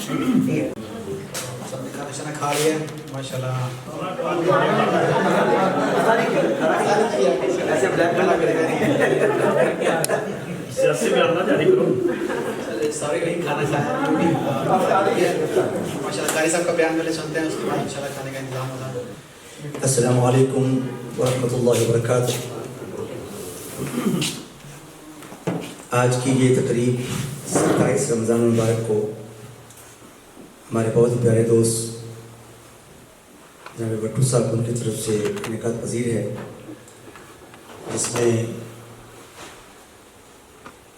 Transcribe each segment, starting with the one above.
سب نے کھانا شانا کھا لیا ماشاء اللہ. ایسے بلیک میں لگ رہے ہیں سوری کہیں کھانا کھایا ماشاء اللہ. قاری صاحب کا بیان پہلے سنتے ہیں, اس کے بعد ان شاء اللہ کھانے کا انتظام ہوگا. السلام علیکم ورحمۃ اللہ وبرکاتہ. آج کی یہ تقریب 27 رمضان المبارک کو ہمارے بہت ہی پیارے دوست جناب بٹو صاحب ان کی طرف سے انعقاد پذیر ہے, جس میں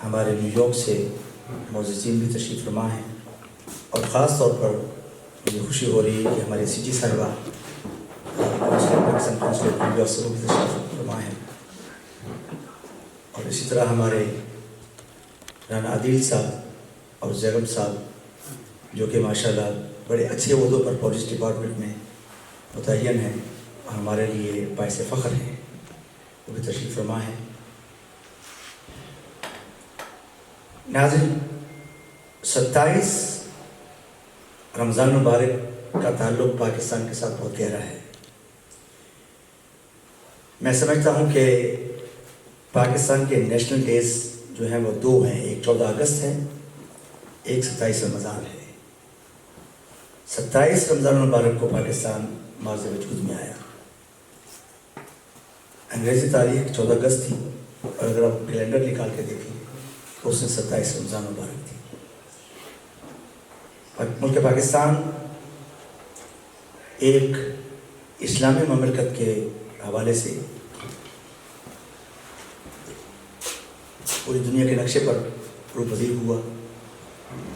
ہمارے نیو یارک سے معززین بھی تشریف فرما ہیں, اور خاص طور پر مجھے خوشی ہو رہی ہے کہ ہمارے سی جی صاحبہ پاکستان کونسل نیو یارک سے وہ بھی تشریف فرما ہیں, اور اسی طرح ہمارے رانا عادل صاحب اور زیرب صاحب جو کہ ماشاءاللہ بڑے اچھے عہدوں پر پولیس ڈپارٹمنٹ میں متعین ہیں اور ہمارے لیے باعث فخر ہیں, وہ بھی تشریف فرما ہے. ناظرین, 27 رمضان مبارک کا تعلق پاکستان کے ساتھ بہت گہرا ہے. میں سمجھتا ہوں کہ پاکستان کے نیشنل ڈیز جو ہیں وہ 2 ہیں, ایک 14 اگست ہے, ایک 27 رمضان ہے. 27 رمضان المبارک کو پاکستان ماض وجود میں آیا. انگریزی تاریخ 14 اگست تھی, اور اگر آپ کیلنڈر نکال کے دیکھیں تو اس میں 27 رمضان مبارک تھی. ملک پاکستان ایک اسلامی مملکت کے حوالے سے پوری دنیا کے نقشے پر روپذیر ہوا,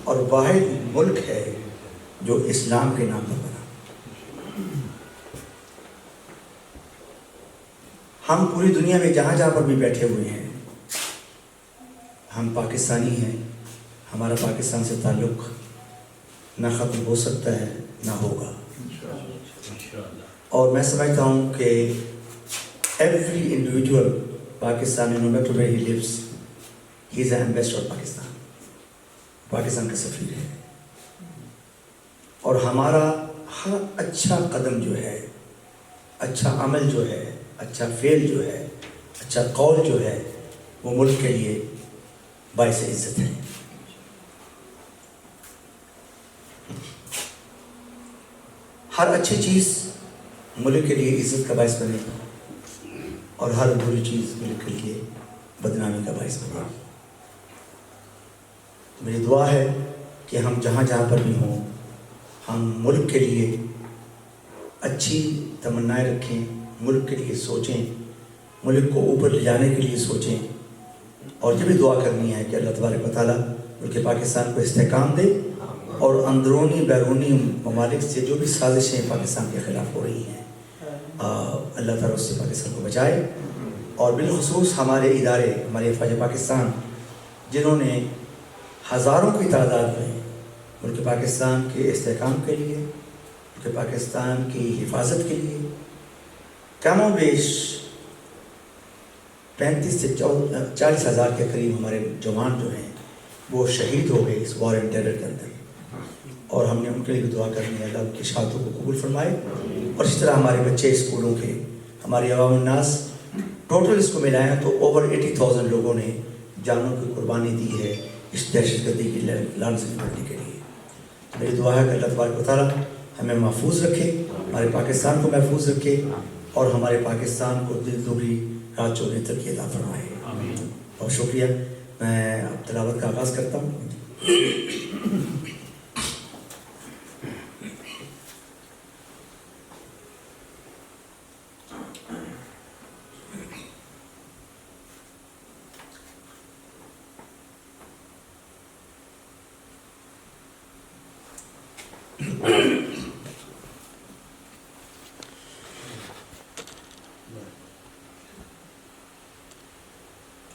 اور واحد ملک ہے جو اسلام کے نام پر بنا. ہم پوری دنیا میں جہاں جہاں پر بھی بیٹھے ہوئے ہیں, ہم پاکستانی ہیں. ہمارا پاکستان سے تعلق نہ ختم ہو سکتا ہے نہ ہوگا, اور میں سمجھتا ہوں کہ every individual Pakistani no matter where he lives, he is an ambassador of Pakistan. Pakistan کا سفیر ہے, اور ہمارا ہر اچھا قدم جو ہے, اچھا عمل جو ہے, اچھا فعل جو ہے, اچھا قول جو ہے, وہ ملک کے لیے باعث عزت ہے. ہر اچھی چیز ملک کے لیے عزت کا باعث بنے, اور ہر بری چیز ملک کے لیے بدنامی کا باعث بنے. میری دعا ہے کہ ہم جہاں جہاں پر بھی ہوں, ہم ملک کے لیے اچھی تمنائیں رکھیں, ملک کے لیے سوچیں, ملک کو اوپر لے جانے کے لیے سوچیں, اور یہ بھی دعا کرنی ہے کہ اللہ تبارک و تعالیٰ ملک پاکستان کو استحکام دے, اور اندرونی بیرونی ممالک سے جو بھی سازشیں پاکستان کے خلاف ہو رہی ہیں, اللہ تعالیٰ اس سے پاکستان کو بچائے. اور بالخصوص ہمارے ادارے, ہمارے افواج پاکستان, جنہوں نے ہزاروں کی تعداد میں ملک پاکستان کے استحکام کے لیے, ملک پاکستان کی حفاظت کے لیے کم و بیش 35 سے 40 ہزار کے قریب ہمارے جوان جو ہیں وہ شہید ہو گئے اس وار اینڈ ٹیرر کے اندر, اور ہم نے ان کے لیے بھی دعا کرنی ہے, اللہ ان کی شہادتوں کو قبول فرمائے. اور اس طرح ہمارے بچے اسکولوں کے, ہماری عوام الناس, ٹوٹل اس کو ملائیں تو اوور 80,000 لوگوں نے جانوں کی قربانی دی ہے اس دہشت گردی کی لان سے نپٹنے کے لیے. میری دعا ہے کہ اللہ تبارک و تعالیٰ ہمیں محفوظ رکھے, ہمارے پاکستان کو محفوظ رکھے, اور ہمارے پاکستان کو دل دوبری رات چوگنی ترقی عطا فرمائے. بہت شکریہ. میں اب تلاوت کا آغاز کرتا ہوں.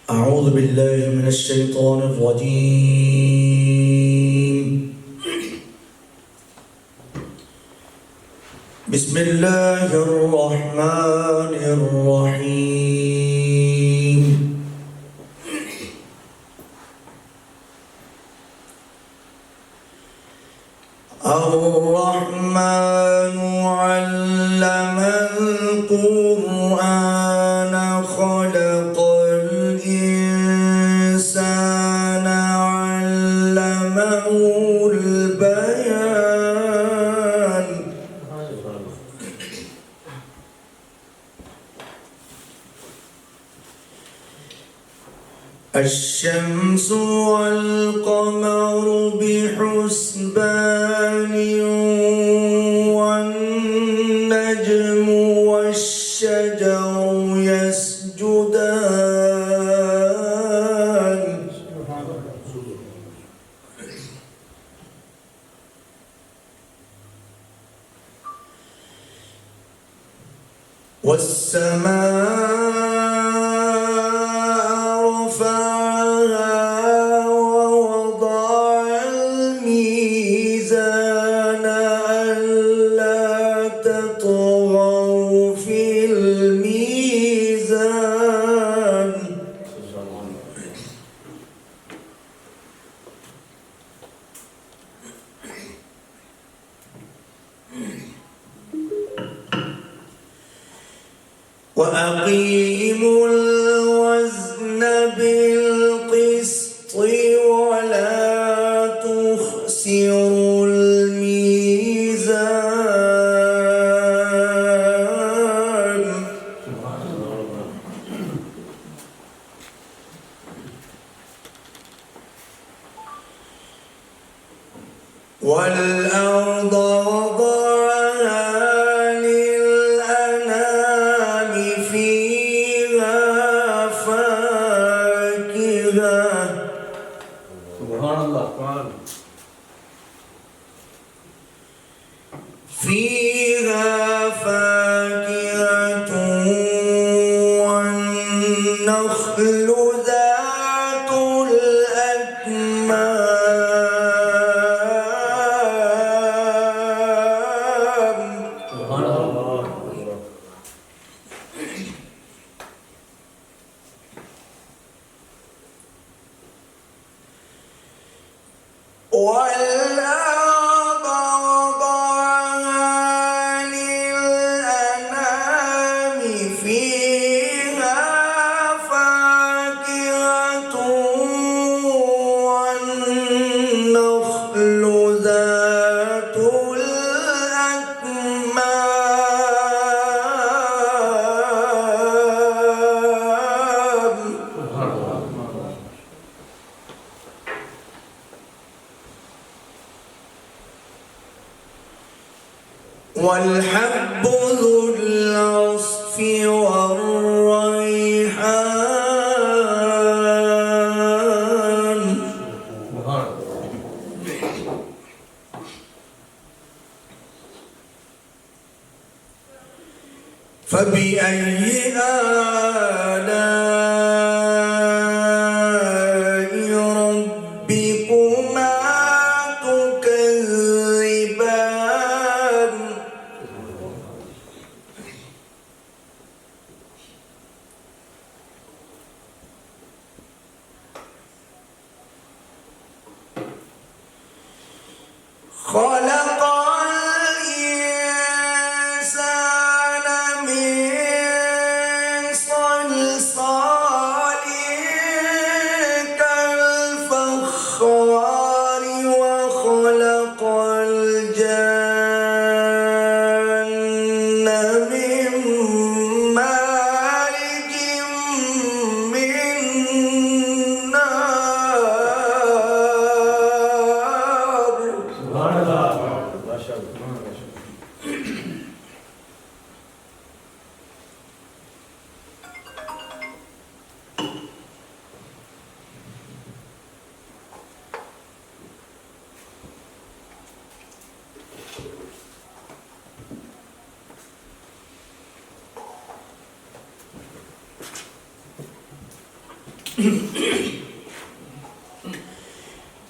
أعوذ بالله من الشيطان الرجيم. بسم الله الرحمن الرحيم. الرحمن علم القرآن خلق الإنسان علمه البيان الشمس والقمر بحسبان والنجم والشجر يسجدان والسماء وأقيموا الوزن بالقسط ولا تخسروا الميزان والأرض فيها فاكهة والنخل ذات الأكمام والأرض وضعها للأنام فيها فاكهة والنخل ذات الأكمام والحب ذو العصف والريحان فبأي آلاء ربكما تكذبان خلق الإنسان من صلصال كالفخار وخلق الجن من مارج من نار ما شاء الله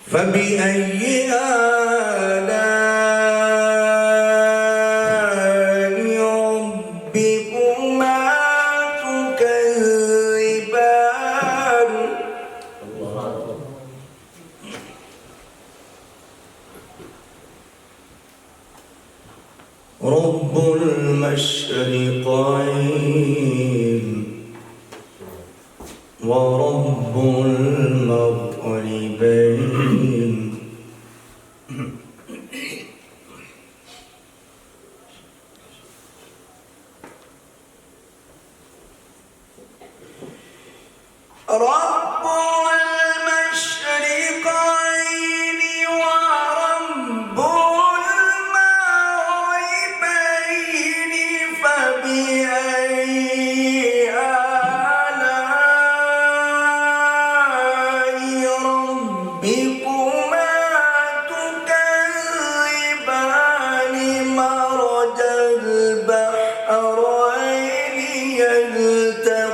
فبأي آلاء ربكما تكذبان رب المشرقين ورب المغربين رب المشرقين ورب المغربين فبأي آلاء ربكما تكذبان مرج البحرين يلتقيان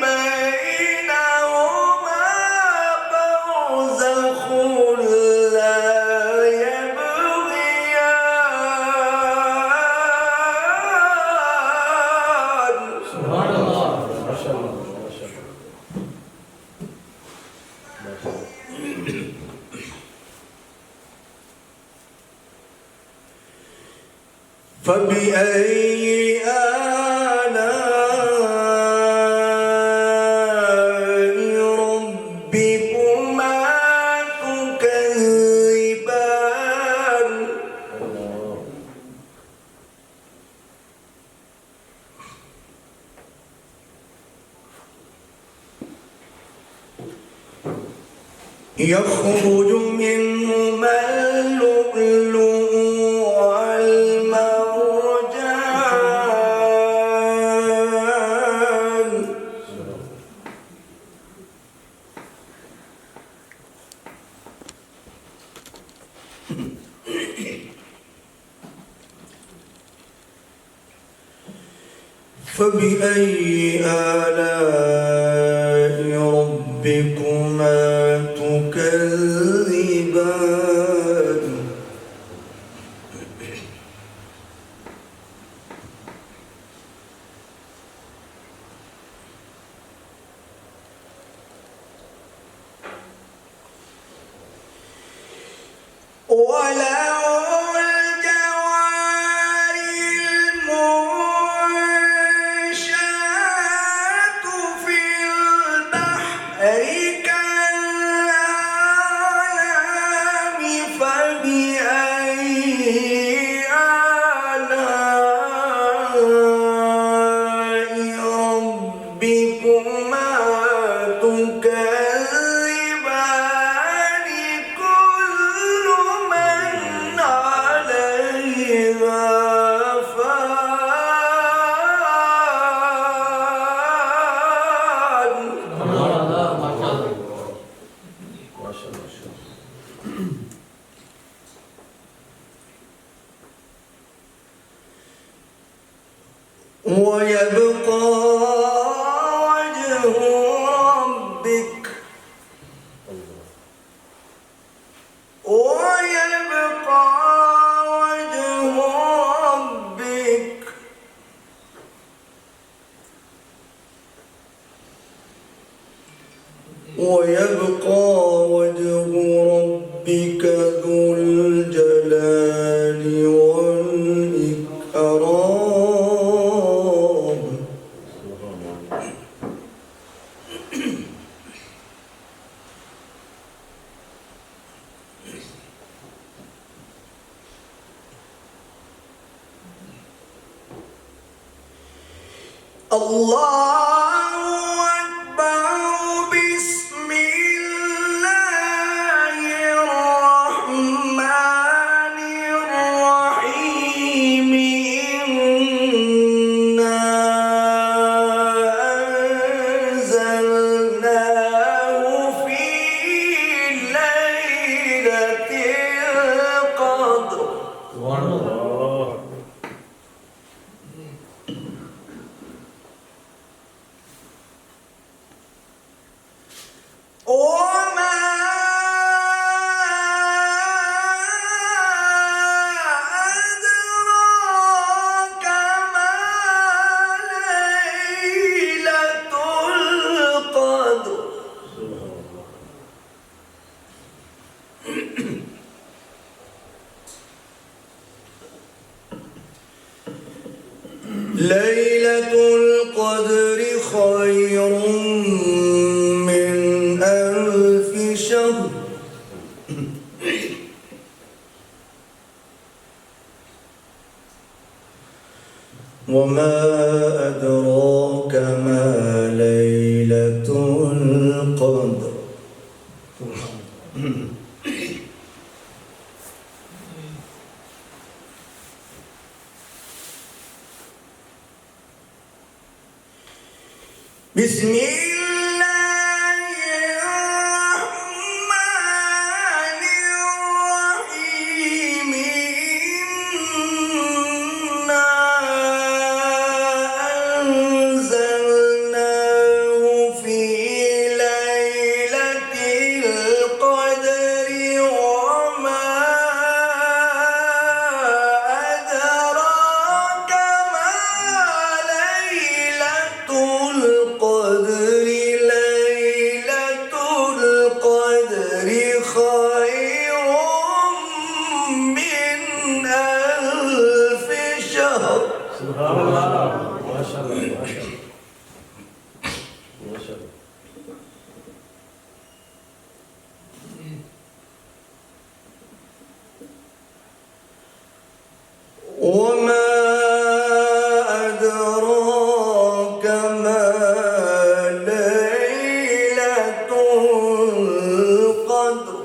بينهما برزخ لا يبغيان. سبحان الله ما شاء الله ما شاء الله. فبأي آلاء ربكما تكذبان. يخرج منهما اللؤلؤ والمرجان. فبأي آلاء ربكما تكذبان. وله الجوار المنشآت في البحر كالأعلام فبأي آلاء ربكما تكذبان كل من عليها فان. سبحان الله ما شاء الله ما شاء الله. ويبقى وجه ربك ويبقى وجه ربك ويبقى وجه ربك ذو الجلال والإكرام. الله أكبر. بسم الله الرحمن الرحيم. إنا أنزلناه في ليلة القدر. سبحان الله. وما أدراك ما ليلة القدر. ليلة القدر خير من ألف شهر وما أدراك ما ليلة القدر بسم الله الرحمن الرحيم إنا أنزلناه في ليلة القدر وما أدراك ما ليلة القدر ليلة القدر خير من ألف شهر سبحان الله ما شاء الله ما شاء الله ما شاء الله وما أدراك ما ليلة القدر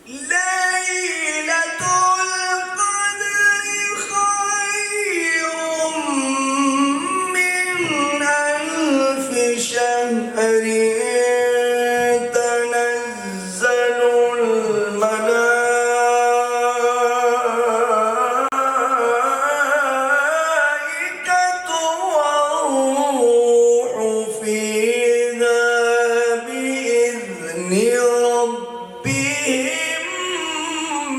ليلة القدر خير من ألف شهر تنزل الملائكة والروح فيها بإذن ربهم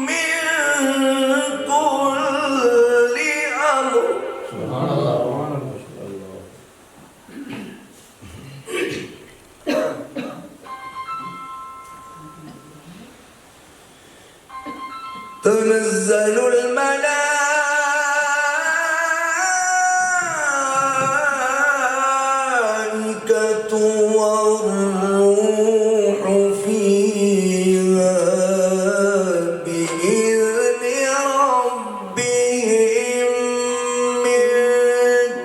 من كل أمر سبحان الله ما شاء الله تنزل الملائكة والروح فيها بإذن ربهم من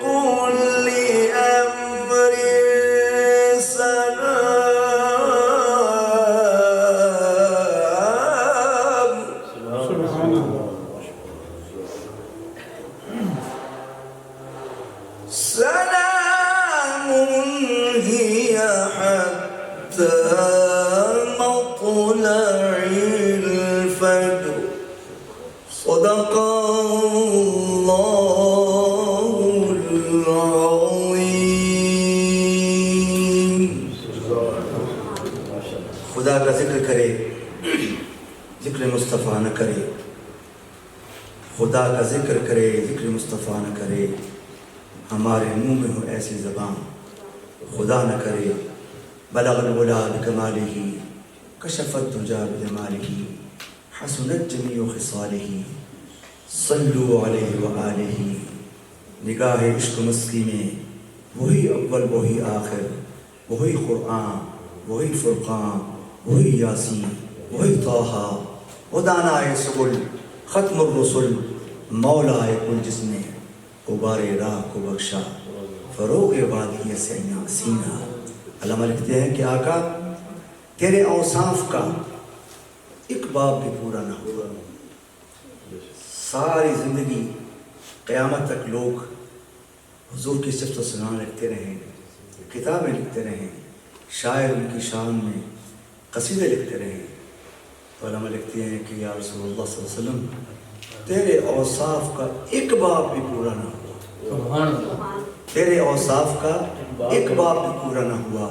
كل أمر سلام سبحان الله سلام هي حتى مطلع الفجر صدق الله العظيم ما شاء الله خدا کا ذکر کرے ذکر مصطفیٰ نہ کرے خدا کا ذکر کرے ذکر مصطفیٰ نہ کرے ہمارے منہ میں ہو ایسی زبان خدا نہ کرے بلغ العلا بکمالہ کشف الدجى بجمالہ حسنت جمیع خصالہ صلو علیہ وآلہ نگاہ عشق مسکی میں وہی اول وہی آخر وہی قرآن وہی فرقان وہی یاسین وہی طٰہٰ وہ دانائے سبل ختم الرسل مولا کل جس نے غبار راہ کو بخشا فروغ وادی سینہ علامہ لکھتے ہیں کہ آقا تیرے اوصاف کا ایک باب بھی پورا نہ ہوا ساری زندگی قیامت تک لوگ حضور کی صفت و سلام لکھتے رہیں کتابیں لکھتے رہیں شاعر ان کی شان میں قصیدے لکھتے رہیں تو علامہ لکھتے ہیں کہ یا رسول اللہ صلی اللہ علیہ وسلم تیرے اوصاف کا ایک باب بھی پورا نہ ہوا سبحان اللہ تیرے اوصاف کا ایک باب بھی پورا نہ ہوا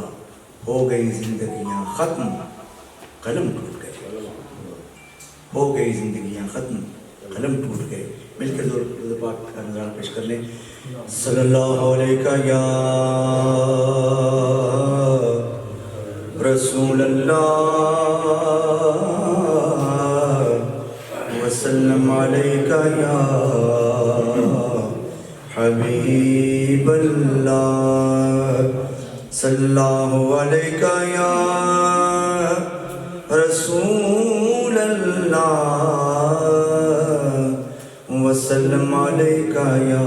ہو گئی زندگیاں ختم قلم ٹوٹ گئے ہو گئی زندگیاں ختم قلم ٹوٹ گئے. مل کے درود پاک کا نظارہ پیش کر لیں. صلی اللہ علیہ یا رسول اللہ وسلم علیہ یا حبیب اللہ. صلی اللہ علیہ یا رسول اللہ وسلم علیہ یا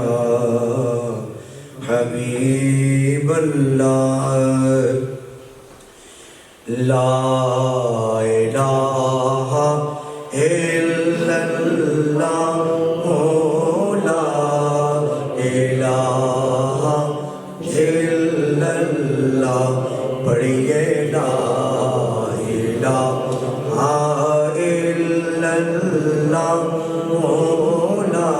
حبیب اللہ. لا الہ الا اللہ لا الہ الا اللہ. پڑھیے لا الہ الا اللہ لا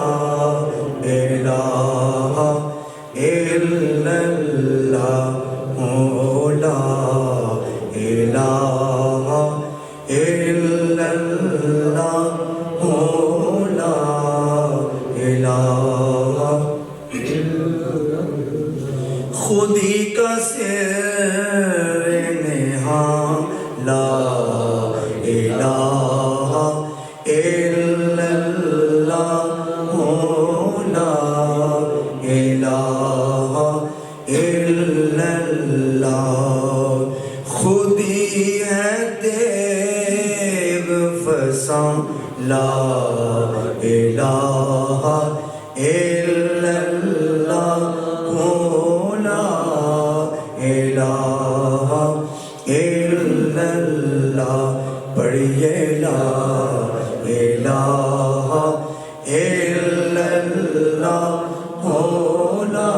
الہ الا اللہ لا الہ الا اللہ لا الہ. خودی کا سر نہاں لا الہ الا اللہ لا الہ الا اللہ. خودی ہے دیو فساں لا الہ الا اللہ لا الہ الا اللہ. پڑھیے لا الہ الا اللہ لا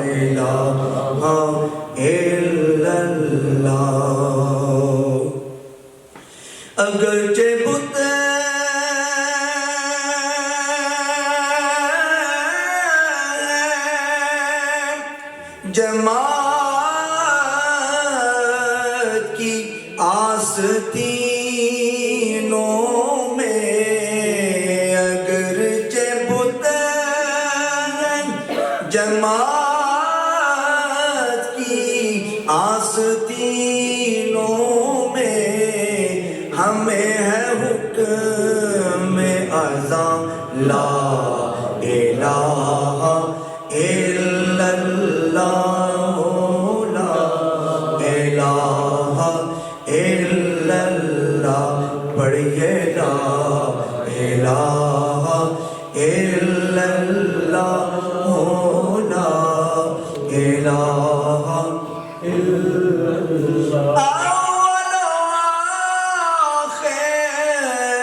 الہ الا اللہ. اگرچہ بت جماعت کی آستینوں میں, اگرچہ بت جماعت کی آستینوں میں, ہمیں ہے حکم اذان لا الہ الا اللہ لا الہ الا اللہ. پڑھیے لا الہ الا اللہ لا الہ الا اللہ. اول آخر ہے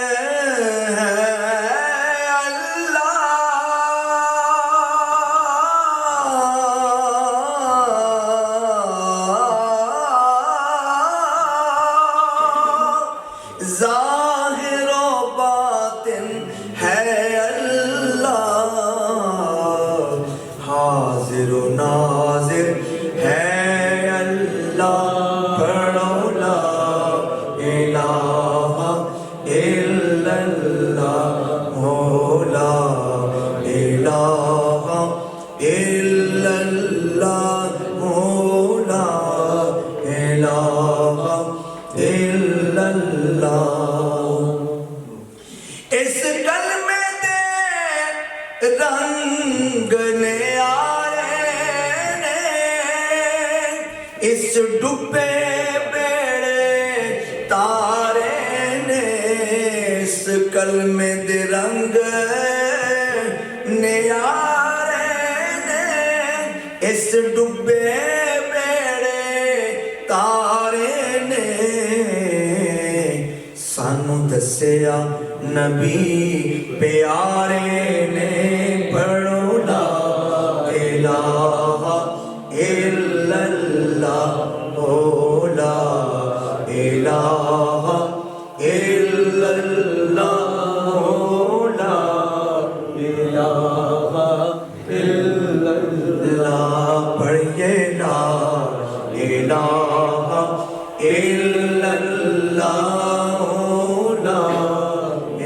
اللہ, ظاہر و باطن ہے اللہ, حاضر و ناظر ہے اللہ. پڑھو لا الہ الا اللہ لا الہ الا اللہ لا الہ الا اللہ. اس کلمے دے رنگ نیارے نے, اس ڈبے بیڑے تارے نے, اس کلمے دے رنگ نیارے نے, اس ڈبے بیڑے تارے نے. سانو دسیا نبی پیارے نے, پڑھو لا الہ الا اللہ لا الہ الا اللہ لا الہ الا اللہ. پڑھیے لا الہ الا اللہ لا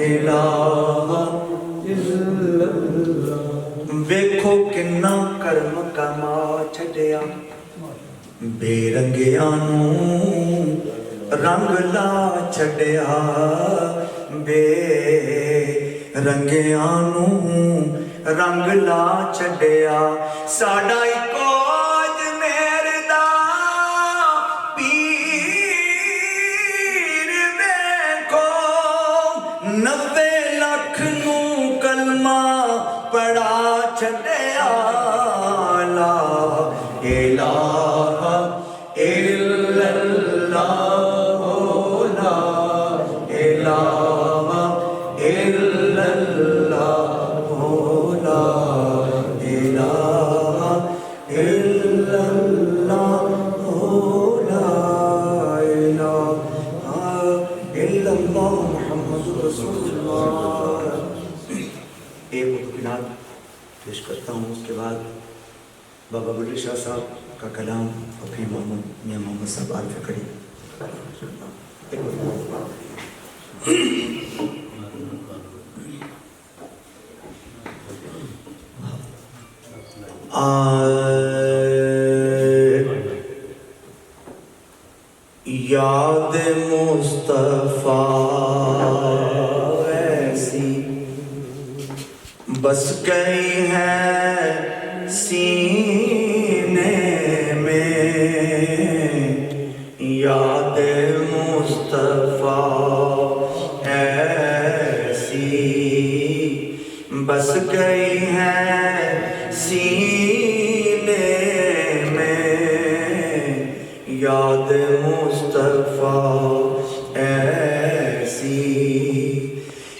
الہ بے رنگیاں نوں رنگ لا چھڈیا بے رنگیاں نوں رنگ لا چھڈیا ساڈا اکو اجمیر دا پیر ویکھو 90 لکھ نوں کلمہ پڑھا چھڈیا لا الہ الا اللہ لا الہ الا اللہ لا الہ الا اللہ لا الہ الا اللہ محمد رسول اللہ. ایک مطلب پیش کرتا ہوں، اس کے بعد بابا بلے شاہ صاحب کا کلام اور پھر میاں محمد صاحب عارف کڑی. یاد مصطفیٰ ایسی بس گئی ہے سینے میں یاد مصطفیٰ ایسی بس گئی ہے سینے میں یاد مصطفیٰ ایسی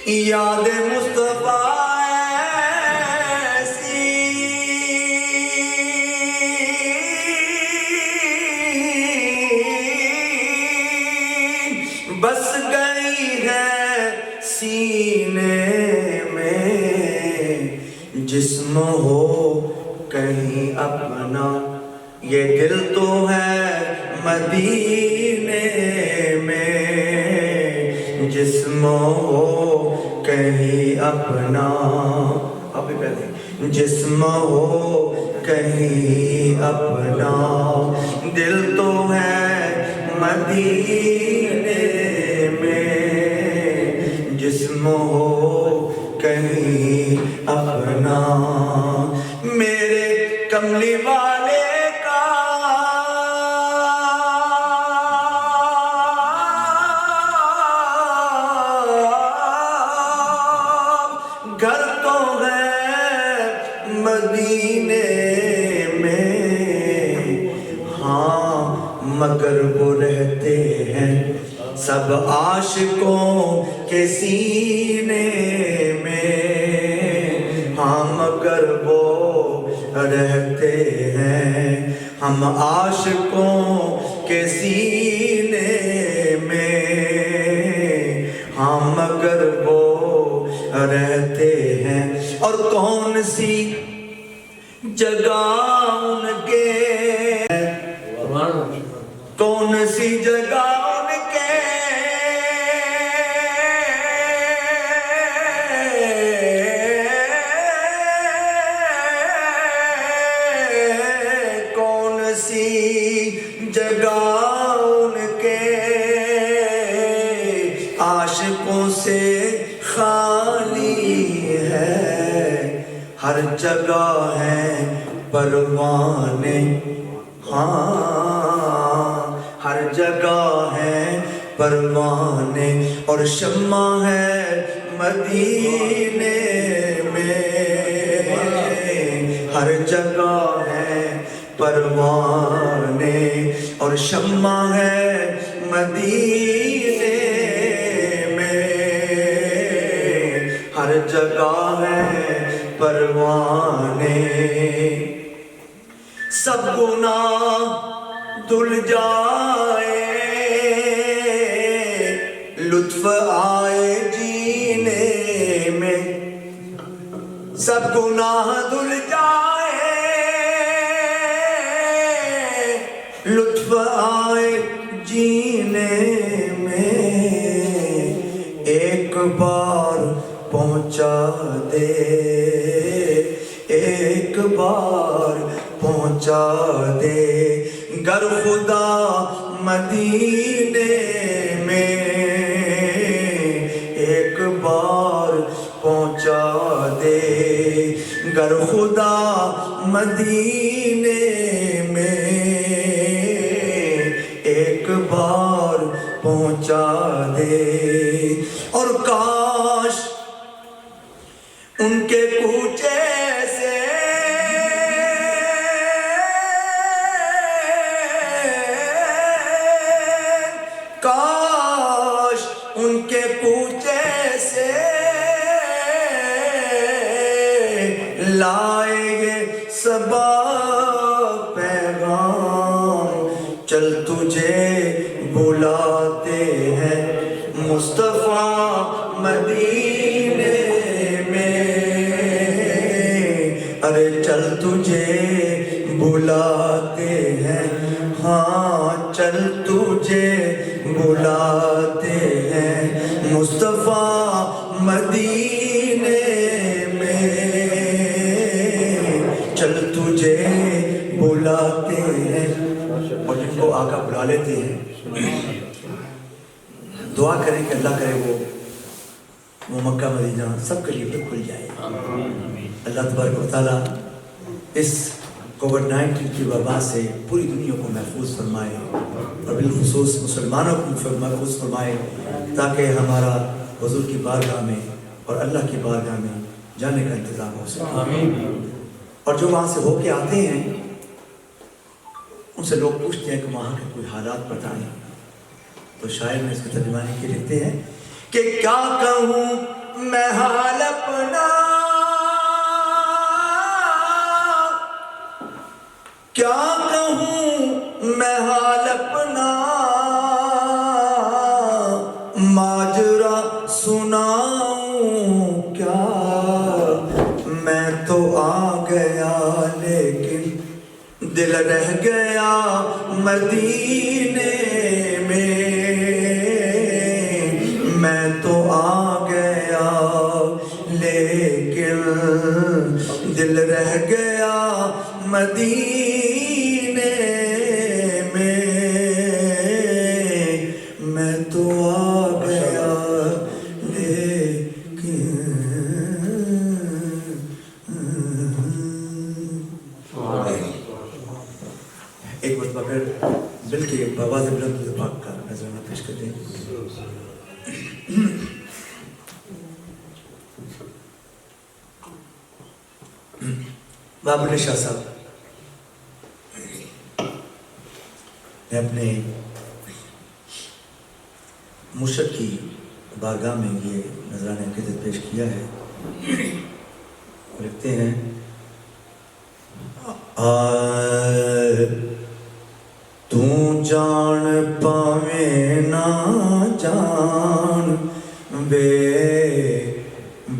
یاد مصطفیٰ بس گئی ہے سینے میں جسم ہو کہیں اپنا یہ دل تو ہے مدینے میں جسم ہو کہیں اپنا ابھی پہلے جسم ہو کہیں اپنا دل تو ہے مدینے میں جسم ہو کہیں اپنا میرے کملی والے کا گھر تو ہے مدینے میں ہاں مگر وہ رہتے ہیں سب عاشقوں کے سینے میں ہاں مگر وہ رہتے ہیں ہم عاشقوں کے سینے میں ہاں مگر وہ رہتے ہیں اور کون سی جگہ ان کے کون سی جگہ ان کے کون سی جگہ ان کے عاشقوں سے خالی ہے ہر جگہ ہے پروانے ہاں ہر جگہ ہے پروانے اور شمع ہے مدینے میں ہر جگہ ہے پروانے اور شمع ہے مدینے میں ہر جگہ ہے پروانے سب گناہ دھل جائے لطف آئے جینے میں سب گناہ دھل جائے لطف آئے جینے میں ایک بار پہنچا دے ایک بار پہنچا دے گر خدا مدینے میں ایک بار پہنچا دے، گر خدا مدینے میں ایک بار پہنچا دے، اور کاش ان کے کوچے سے کاش ان کے کوچے سے لائے یہ صبا پیغام، چل تجھے بلاتے ہیں مصطفیٰ مدینے میں، ارے چل تجھے بلاتے ہیں، ہاں چل تجھے بلاتے ہیں مصطفیٰ مدینے میں، چل تجھے بلاتے ہیں۔ اور جن کو آقا بلا لیتے ہیں دعا کریں کہ اللہ کرے وہ مکہ مدینہ سب کے لیے کھل جائے۔ اللہ تبارک و تعالیٰ اس کووڈ-19 کی وبا سے پوری دنیا کو محفوظ فرمائے اور بالخصوص مسلمانوں کو محفوظ فرمائے، تاکہ ہمارا حضور کی بارگاہ میں اور اللہ کی بارگاہ میں جانے کا انتظام ہو سکے۔ اور جو وہاں سے ہو کے آتے ہیں ان سے لوگ پوچھتے ہیں کہ وہاں کے کوئی حالات بتائیں، تو شاعر میں اس کے ترجمانی کے لکھتے ہیں کہ کیا کہوں میں حال اپنا، کیا کہوں میں حال اپنا، ماجرا سناؤں کیا، میں تو آ گیا لیکن دل رہ گیا مدینے میں، میں تو آ گیا لیکن دل رہ گیا مدینے میں، میں تو آ گیا لیکن ایک مرتبہ پھر دل کے بابا سے بلند پاک کا نظرانہ پیش کرتے ہیں۔ بابا بلے شاہ صاحب نے اپنے مرشد کی بارگاہ میں یہ نذرانہ عقیدت پیش کیا ہے، لکھتے ہیں تو جان پاویں نہ جان بے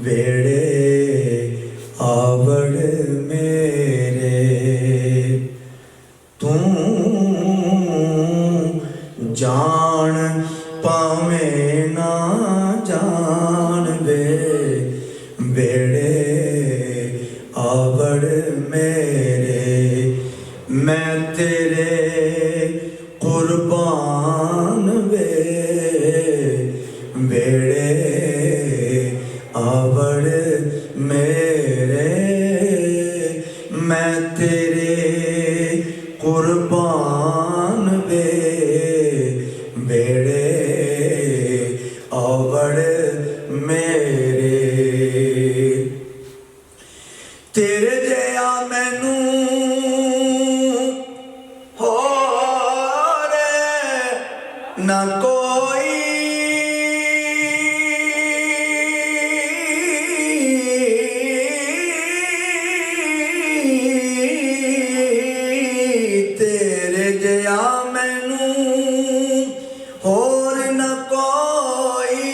بیڑے آوڑ میرے، تو جان پاویں نہ جان بے بیڑے آوڑ میرے، میں تیرے قربان بے بیڑے آوڑ میرے، میں تیرے قربان بے بیڑے آوڑ میرے، تیرے جیا مینوں نہ کوئی تیرے جیا مینوں ہور نہ کوئی،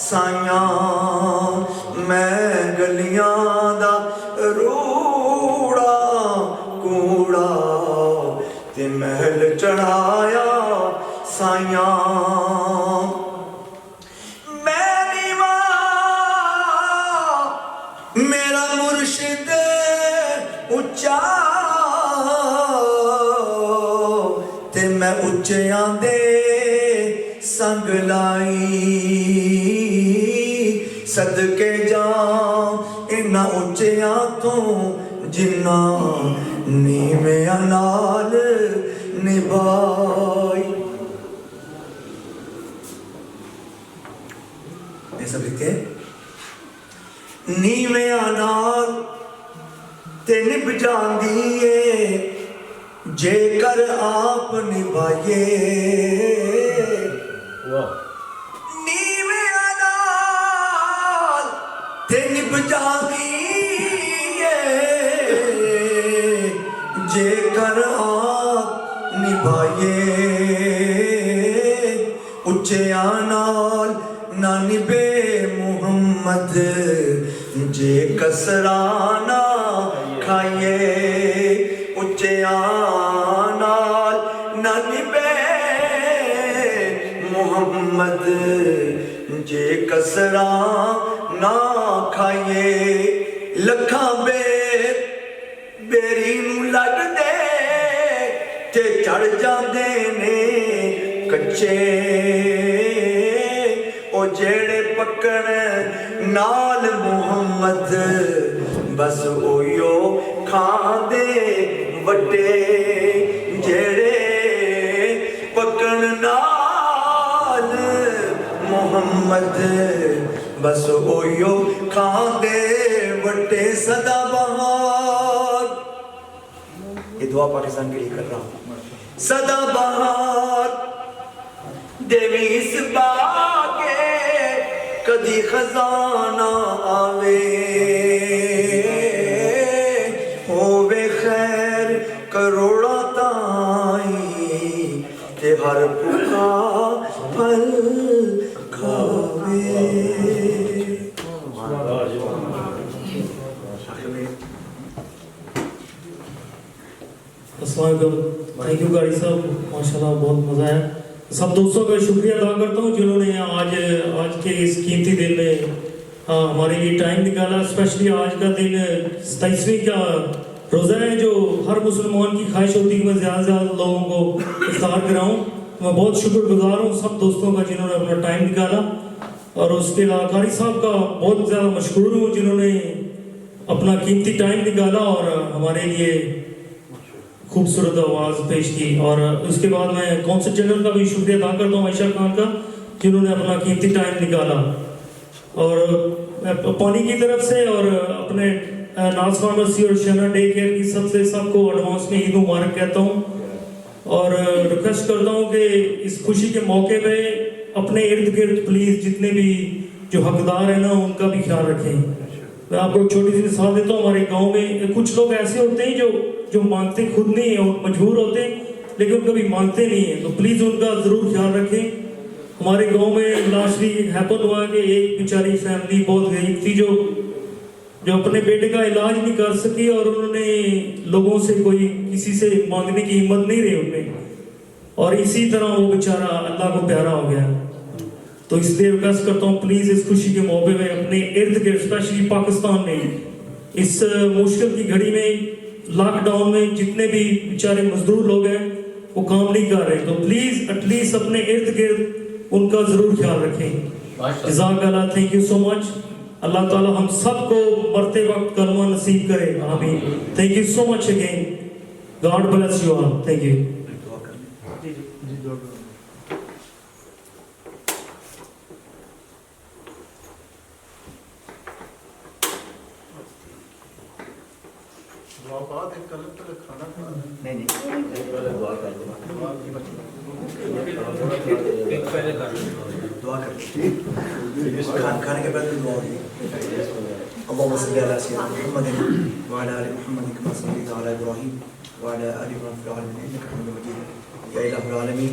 سائیاں میں گلیاں دا روڑا کوڑا تے محل چڑھایا سائیاں میں نیواں میرا مرشد اچا تے میں اچیاں دے سنگ لائی صدقے جاں انہاں اچیاں تو جنہ نیویاں نال نبھائی. یہ سب لکھتے ہیں نیویاں نال تے نبھ جاندیے جے کر آپ نبھائیے نیویاں نال تے نبھ جاندیے جے کر آپ نبھائیے اچیاں نال نہ نبھے محمد جے کسرانہ کھائیے اچیاں نال نہ نبھے محمد جے کسرانہ کھائیے لکھاں بیری نو لگ دے تے چڑھ جاندے نے کچے او جیڑے پکڑ نال محمد بس اویو کھان دے وٹے جیڑے پکڑ نال محمد بس اویو کھان دے وٹے صدا بہار. یہ دعا پاکستان کے لیے کر رہا ہوں. صدا بہار دیوی اس باغے کدی خزانہ آوے ہووے خیر کروڑا تائیں تے ہر پھکا پھل کھاوے. السلام علیکم. تھینک یو قاری صاحب, ماشاءاللہ بہت مزہ آیا. سب دوستوں کا شکریہ ادا کرتا ہوں جنہوں نے آج کے اس قیمتی دن میں ہمارے لیے ٹائم نکالا. اسپیشلی آج کا دن 27ویں کا روزہ ہے جو ہر مسلمان کی خواہش ہوتی ہے کہ میں زیادہ سے زیادہ لوگوں کو افطار کراؤں. میں بہت شکر گزار ہوں سب دوستوں کا جنہوں نے اپنا ٹائم نکالا, اور اس کے علاوہ قاری صاحب کا بہت زیادہ مشکور ہوں جنہوں نے اپنا قیمتی ٹائم نکالا اور ہمارے لیے خوبصورت آواز پیش کی. اور اس کے بعد میں کونسل جنرل کا بھی شکریہ ادا کرتا ہوں عائشہ خان کا جنہوں نے اپنا قیمتی ٹائم نکالا. اور میں پانی کی طرف سے اور اپنے ناز فارمیسی اور شنا ڈے کیئر کی سب کو ایڈوانس میں عید مبارک کہتا ہوں, اور ریکویسٹ کرتا ہوں کہ اس خوشی کے موقع پہ اپنے ارد گرد پلیز جتنے بھی جو حقدار ہیں نا ان کا بھی خیال رکھیں. میں آپ کو ایک چھوٹی سی مثال دیتا ہوں. ہمارے گاؤں میں کچھ لوگ ایسے ہوتے ہیں جو مانگتے خود نہیں ہیں اور مجبور ہوتے ہیں لیکن کبھی مانگتے نہیں ہیں, تو پلیز ان کا ضرور خیال رکھیں. ہمارے گاؤں میں لاسٹ ویک ہیپن ہوا کہ ایک بیچاری فیملی بہت غریب تھی جو اپنے بیٹے کا علاج نہیں کر سکی, اور انہوں نے لوگوں سے کسی سے مانگنے کی ہمت نہیں رہی ان میں, اور اسی طرح وہ بیچارہ اللہ کو پیارا ہو گیا. تو اس لیے ریکویسٹ کرتا ہوں پلیز اس خوشی کے موقع میں اپنے ارد گرد اسپیشلی پاکستان میں اس مشکل کی گھڑی میں لاک ڈاؤن میں جتنے بھی بیچارے مزدور لوگ ہیں وہ کام نہیں کر رہے, تو پلیز ایٹ لیسٹ اپنے ارد گرد ان کا ضرور خیال رکھیں. جزاک اللہ, تھینک یو سو مچ. اللہ تعالی ہم سب کو مرتے وقت کلمہ نصیب کرے, آمین. Thank you so much again. God bless you all. Thank you. کھانے کے بعد دعا ہوگی. اللهم صل على سيدنا محمد وعلى ال محمد كما صليت على ابراهيم وعلى ال ابراهيم في العالمين انك حميد مجيد. يا اله العالمين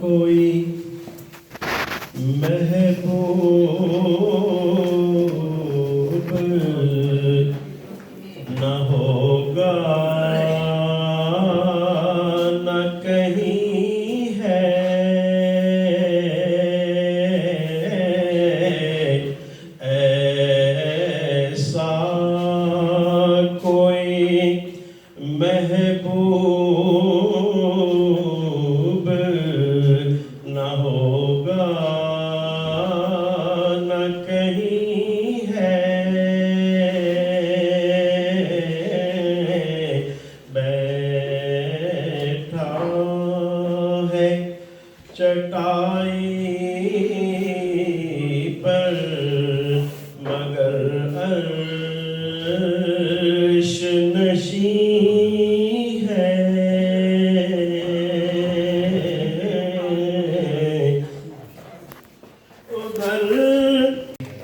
کوئی محبوب نہ ہوگا نہ کہیں ہے ایسا کوئی محبوب نہ ہوگا نہ کہیں ہے بیٹھا ہے چٹائی پر مگر عرش نشین ہے ادھر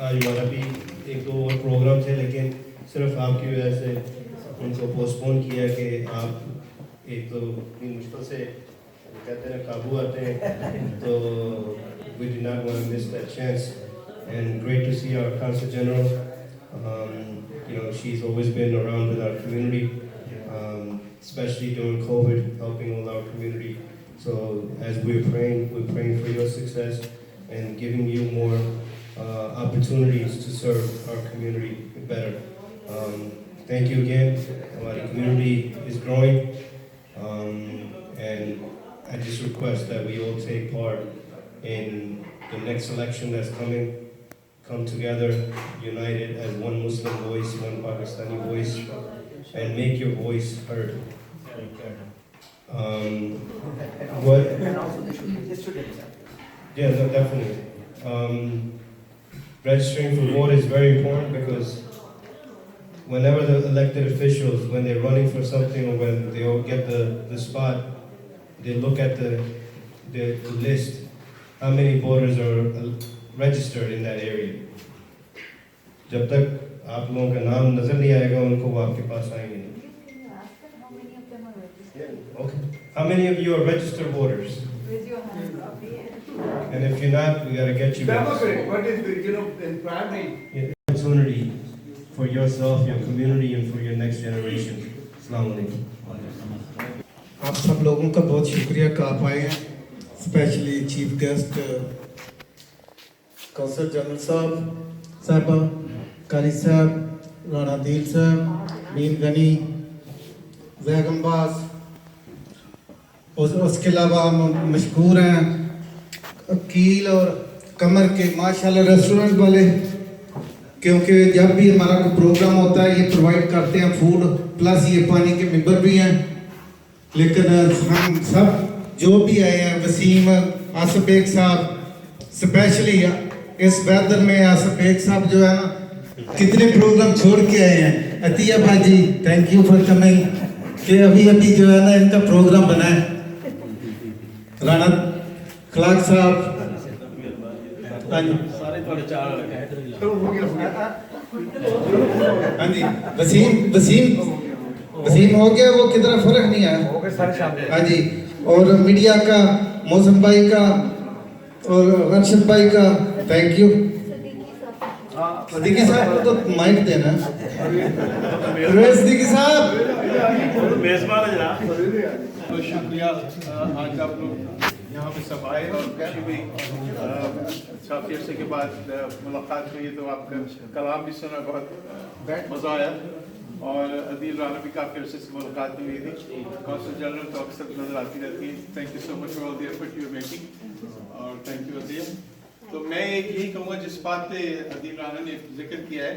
آج ہمارا بھی ایک دو اور پروگرام تھے لیکن صرف آپ کی وجہ سے ان کو پوسٹ پون کیا کہ آپ ایک تو اتنی مشکل سے کہتے ہیں قابو آتے ہیں تو we did not want to miss that chance and great to see our Consul General. You know, she's always been around with our community, especially during COVID, helping with our community. So as we're praying for your success and giving you more opportunities to serve our community better. Thank you again. Our community is growing, and I just request that we all take part in the next election that's coming. Come together, united as one Muslim voice, one Pakistani voice, and make your voice heard. What? Yeah, no, definitely. Registering for vote is very important because whenever the elected officials, when they're running for something or when they all get the spot, they look at the list, how many voters are registered in that area. جب تک آپ لوگوں کا نام نظر نہیں آئے گا ان کو وہ آپ کے پاس آئیں گے نہیں. Okay. How many of you are registered voters? Raise your hand. And if you're not, we gotta get you guys. Democrat, what is, in primary? Opportunity for yourself, your community, and for your next generation. Assalamu alaikum. آپ سب لوگوں کا بہت شکریہ کہ آپ آئے ہیں specially chief guest consul general صاحبہ قاری صاحب رانا دل صاحب مین غنی بیگم باز اس کے علاوہ ہم مشکور ہیں عقیل اور قمر کے ماشاءاللہ ریسٹورنٹ والے کیونکہ جب بھی ہمارا کوئی پروگرام ہوتا ہے یہ پرووائڈ کرتے ہیں فوڈ پلس یہ پانی کے ممبر بھی ہیں لیکن ہم سب جو بھی آئے ہیں وسیم آصف بیگ صاحب اسپیشلی اس ویدر میں آصف بیگ صاحب جو ہے نا کتنے پروگرام چھوڑ کے آئے ہیں عطیہ بھاجی تھینک یو فار کمنگ کہ ابھی جو ہے نا ان کا پروگرام بنا ہے رانا خلاق صاحب سارے تھوڑے چار لگے ہاں جی وسیم ہو گیا وہ کدھر فرق نہیں آیا ہاں جی اور میڈیا کا موسم بھائی کا اور ارشد بھائی کا تھینک یو صدیقی صاحب کو تو مائک دینا صدیقی صاحب میزبان ہے جناب. بہت شکریہ آج آپ لوگ یہاں پہ سب آئے اور خوشی ہوئی کافی عرصے کے بعد ملاقات ہوئی تو آپ کا کلام بھی سنا بہت مزہ آیا اور عدیل رانا بھی کافی عرصے سے ملاقات نہیں ہوئی تھی کونسل جنرل تو اکثر نظر آتی رہتی ہے. Thank you so much for all the effort you are making اور تھینک یو عدیل. تو میں یہی کہوں گا جس بات پہ عدیل رانا نے ذکر کیا ہے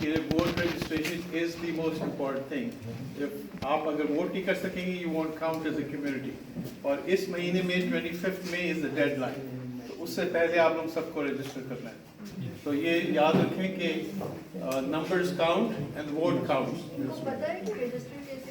کہ vote registration is the most important thing. آپ اگر ووٹ نہیں کر سکیں گے you want count as a community اور اس مہینے میں 25 مئی از دا ڈیڈ لائن تو اس سے پہلے آپ لوگ سب کو رجسٹر کرنا ہے. تو یہ یاد رکھیں کہ numbers count and vote count. پتہ ہے کہ رجسٹر کیسے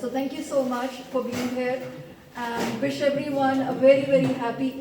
So thank you so much for being here and wish everyone a very very happy